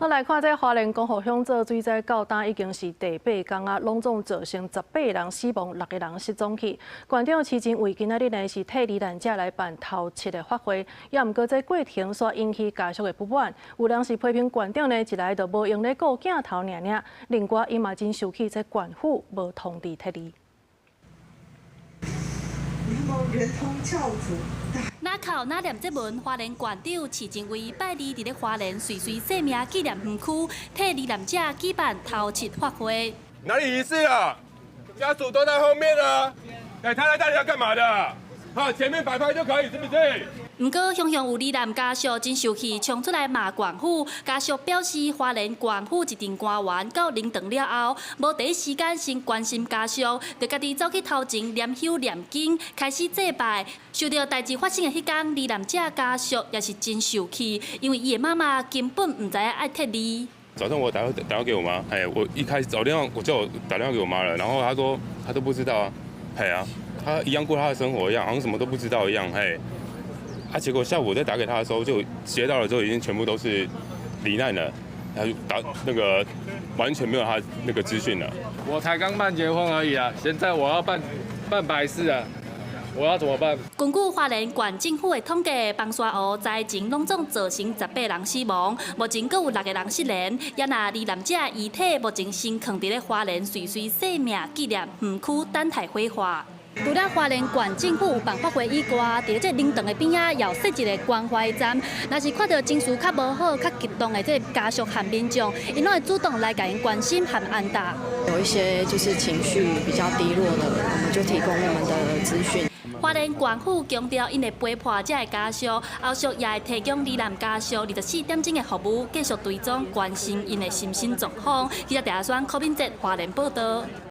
好来看，这花莲光复乡做水灾到今已经是第8天啊，拢总造成18人死亡，6个人失踪去。县长市前为今仔日呢是替罹难者来办头7个法会，也毋过这过程所引起家属的不满，有人是批评县长呢一来就无用咧顾镜头尔，另外伊嘛真生气这县府无通知替离。圆通教主。那靠那念这文，花莲县长市前为拜二伫咧花莲水水生命纪念园区替罹难者举办头7法会。哪里仪式啊？家属都在后面啊！哎，他来大理要干嘛的？好，前面摆拍就可以，是不是？不过，雄雄有罹难家属真生气，冲出来骂县府。家属表示，花莲县府一阵官员到领堂了后，无第一时间先关心家属，就家己走去头前念香念经，开始祭拜。受到代志发生的迄天，罹难者家属也是真生气，因为伊的妈妈根本唔知爱替离。早上我打电话给我妈，哎，我一开始打电话我叫我打电话给我妈了，然后她说她都不知道啊，哎啊，她一样过她的生活一样，好像什么都不知道一样，哎。结果下午我再打给他的时候，就接到了之后，已经全部都是罹难了，他就那个完全没有他那个资讯了。我才刚办结婚而已啊，现在我要办白事啊，我要怎么办？根据花莲县政府的统计，崩沙湖灾情拢总造成18人死亡，目前阁有6个人失联，也那罹难者遗体目前先藏伫咧花莲水水生命纪念园区等待火化。除了花莲县政府有办法会以外，伫这灵堂的边仔也设一个关怀站。若是看到情绪较无好、较激动的这家属和民众，因拢会主动来给因关心和安答。有一些就是情绪比较低落的，我们就提供我们的资讯。花莲县府强调，因会陪伴这个家属，后续也会提供罹难家属24点钟的服务，继续追踪关心因的心身状况。记者戴亚轩、柯敏哲，花莲报道。